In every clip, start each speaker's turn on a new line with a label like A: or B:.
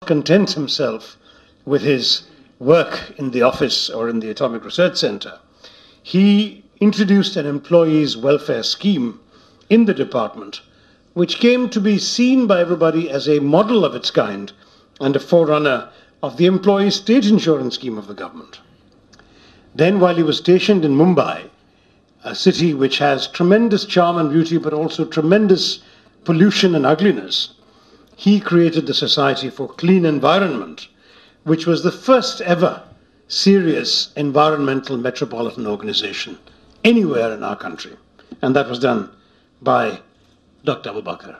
A: content himself with his work in the office or in the Atomic Research Center, he introduced an employees' welfare scheme in the department, which came to be seen by everybody as a model of its kind and a forerunner of the employee state insurance scheme of the government. Then, while he was stationed in Mumbai, a city which has tremendous charm and beauty, but also tremendous pollution and ugliness, he created the Society for Clean Environment, which was the first ever serious environmental metropolitan organization anywhere in our country. And that was done by Dr. Abubacker.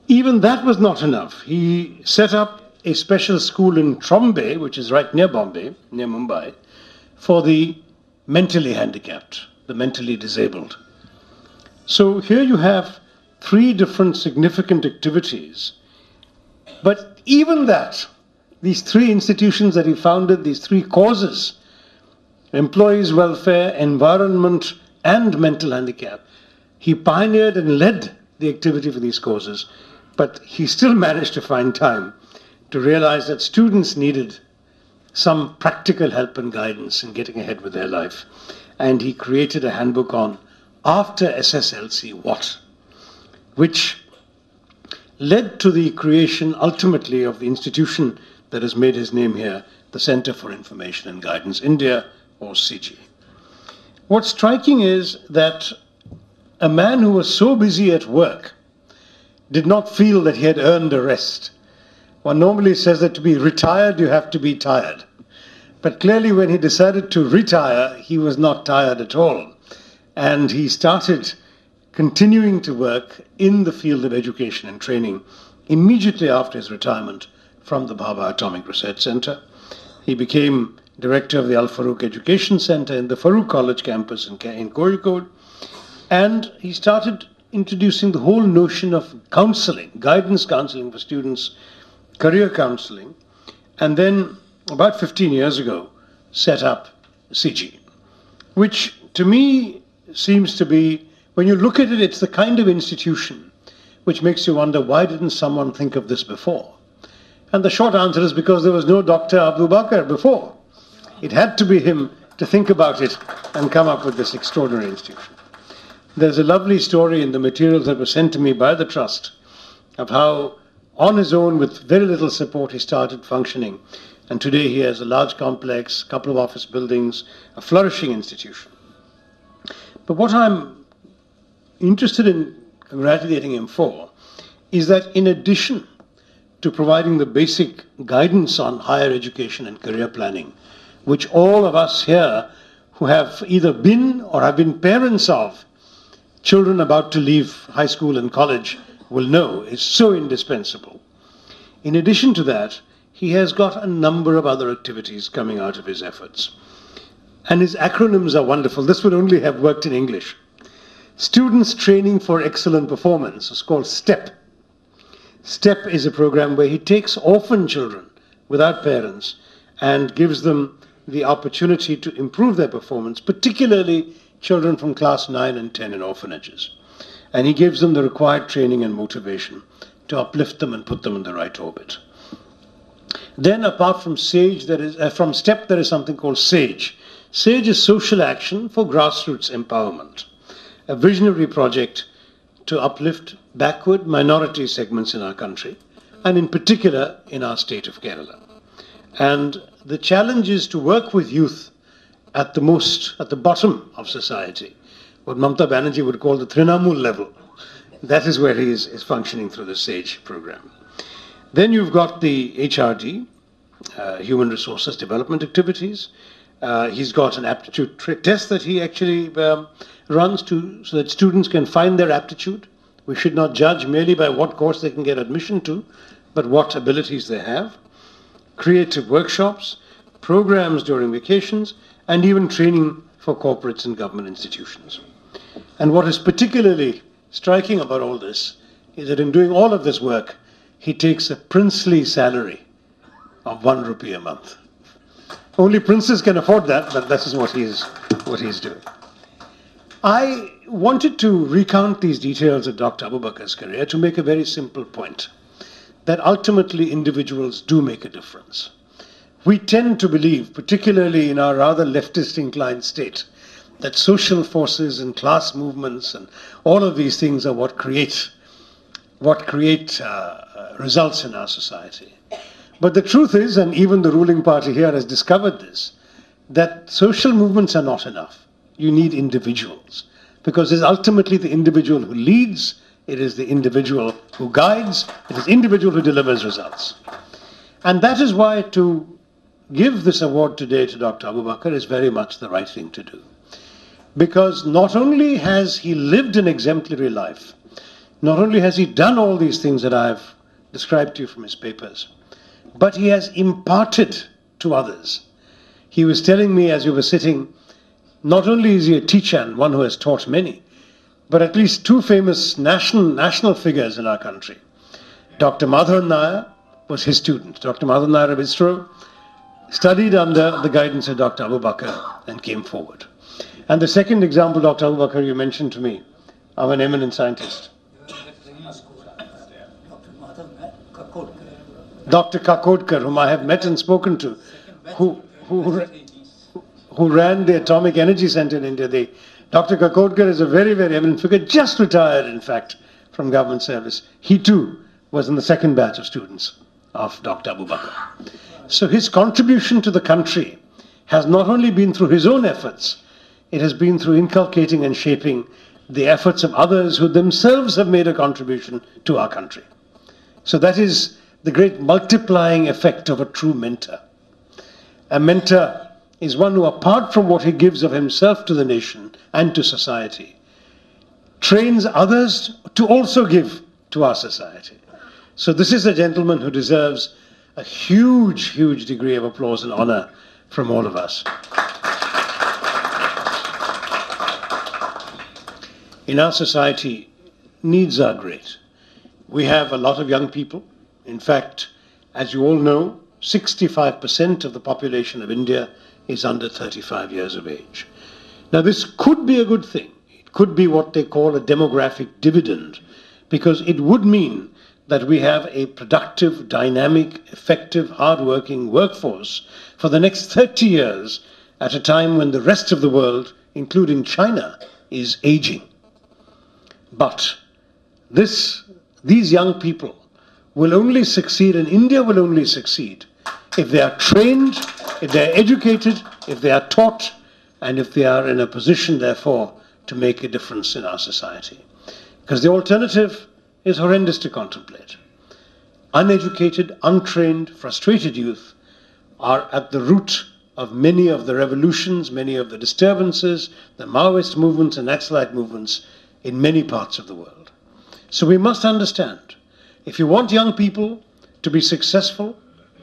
A: Even that was not enough. He set up a special school in Trombay, which is right near Bombay, near Mumbai, for the mentally handicapped, the mentally disabled. So here you have three different significant activities. But even that, these three institutions that he founded, these three causes, employees' welfare, environment, and mental handicap, he pioneered and led the activity for these causes, but he still managed to find time to realize that students needed some practical help and guidance in getting ahead with their life. And he created a handbook on after SSLC what, which led to the creation ultimately of the institution that has made his name here, the Center for Information and Guidance India, or CIGI. What's striking is that a man who was so busy at work did not feel that he had earned a rest. One normally says that to be retired, you have to be tired. But clearly when he decided to retire, he was not tired at all. And he started continuing to work in the field of education and training immediately after his retirement from the Bhabha Atomic Research Center. He became director of the Al Farooq Education Center in the Farooq College campus in Kozhikode. And he started introducing the whole notion of counseling, guidance counseling for students, career counseling, and then about 15 years ago set up CIGI, which to me seems to be, when you look at it, it's the kind of institution which makes you wonder, why didn't someone think of this before? And the short answer is because there was no Dr. Abubacker before. It had to be him to think about it and come up with this extraordinary institution. There's a lovely story in the materials that were sent to me by the Trust of how, on his own, with very little support, he started functioning. And today he has a large complex, a couple of office buildings, a flourishing institution. But what I'm interested in congratulating him for is that in addition to providing the basic guidance on higher education and career planning, which all of us here who have either been or have been parents of children about to leave high school and college will know is so indispensable. In addition to that, he has got a number of other activities coming out of his efforts. And his acronyms are wonderful. This would only have worked in English. Students Training for Excellent Performance is called STEP. STEP is a program where he takes orphan children without parents and gives them the opportunity to improve their performance, particularly children from class 9 and 10 in orphanages. And he gives them the required training and motivation to uplift them and put them in the right orbit. Then apart from from STEP, there is something called SAGE. SAGE is Social Action for Grassroots Empowerment, a visionary project to uplift backward minority segments in our country, and in particular in our state of Kerala. And the challenge is to work with youth at the bottom of society, what Mamata Banerjee would call the Trinamool level. That is where he is functioning through the SAGE program. Then you've got the HRD, Human Resources Development Activities. He's got an aptitude test that he actually runs so that students can find their aptitude. We should not judge merely by what course they can get admission to, but what abilities they have. Creative workshops, programs during vacations, and even training for corporates and government institutions. And what is particularly striking about all this is that in doing all of this work, he takes a princely salary of 1 rupee a month. Only princes can afford that, but this is what he's doing. I wanted to recount these details of Dr. Abubakkar's career to make a very simple point, that ultimately individuals do make a difference. We tend to believe, particularly in our rather leftist inclined state, that social forces and class movements and all of these things are what create results in our society. But the truth is, and even the ruling party here has discovered this, that social movements are not enough. You need individuals, because it's ultimately the individual who leads, it is the individual who guides, it is the individual who delivers results. And that is why to give this award today to Dr. Abubacker is very much the right thing to do. Because not only has he lived an exemplary life, not only has he done all these things that I've described to you from his papers, but he has imparted to others. He was telling me as we were sitting, not only is he a teacher and one who has taught many, but at least two famous national figures in our country. Dr. Madhavan Nair was his student. Dr. Madhavan Nair of ISRO studied under the guidance of Dr. Abubacker and came forward. And the second example, Dr. Abubacker, you mentioned to me, of an eminent scientist. Dr. Kakodkar, whom I have met and spoken to, who ran the Atomic Energy Center in India. Dr. Kakodkar is a very, very eminent figure, just retired, in fact, from government service. He too was in the second batch of students of Dr. Abubacker. So his contribution to the country has not only been through his own efforts, it has been through inculcating and shaping the efforts of others who themselves have made a contribution to our country. So that is the great multiplying effect of a true mentor. A mentor is one who, apart from what he gives of himself to the nation and to society, trains others to also give to our society. So this is a gentleman who deserves a huge, huge degree of applause and honor from all of us. In our society, needs are great. We have a lot of young people. In fact, as you all know, 65% of the population of India is under 35 years of age. Now, this could be a good thing. It could be what they call a demographic dividend, because it would mean that we have a productive, dynamic, effective, hard-working workforce for the next 30 years at a time when the rest of the world, including China, is aging. But these young people will only succeed, and India will only succeed, if they are trained, if they are educated, if they are taught, and if they are in a position, therefore, to make a difference in our society. Because the alternative is horrendous to contemplate. Uneducated, untrained, frustrated youth are at the root of many of the revolutions, many of the disturbances, the Maoist movements and Naxalite movements in many parts of the world. So we must understand, if you want young people to be successful,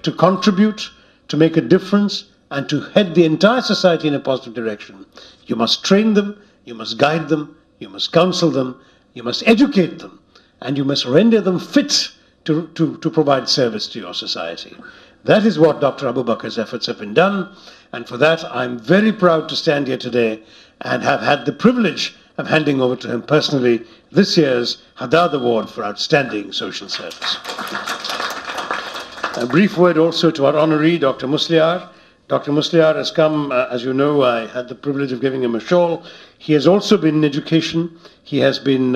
A: to contribute, to make a difference, and to head the entire society in a positive direction, you must train them, you must guide them, you must counsel them, you must educate them, and you must render them fit to provide service to your society. That is what Dr. Abubakkar's efforts have been done, and for that I'm very proud to stand here today and have had the privilege of handing over to him personally this year's Haddad Award for Outstanding Social Service. A brief word also to our honoree, Dr. Musliar. Dr. Musliar has come, as you know, I had the privilege of giving him a shawl. He has also been in education. He has been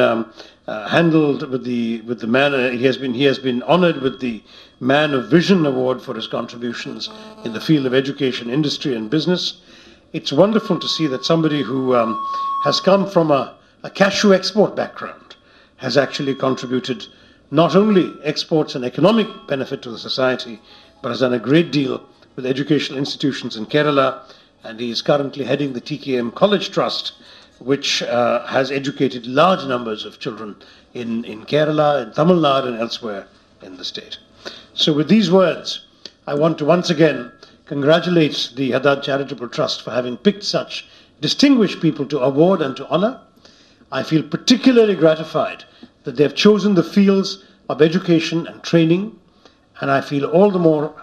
A: handled with the man. He has been honored with the Man of Vision Award for his contributions in the field of education, industry, and business. It's wonderful to see that somebody who has come from a cashew export background has actually contributed not only exports and economic benefit to the society, but has done a great deal with educational institutions in Kerala, and he is currently heading the TKM College Trust, which has educated large numbers of children in Kerala, in Tamil Nadu, and elsewhere in the state. So with these words, I want to once again congratulate the Haddad Charitable Trust for having picked such distinguished people to award and to honor. I feel particularly gratified that they have chosen the fields of education and training, and I feel all the more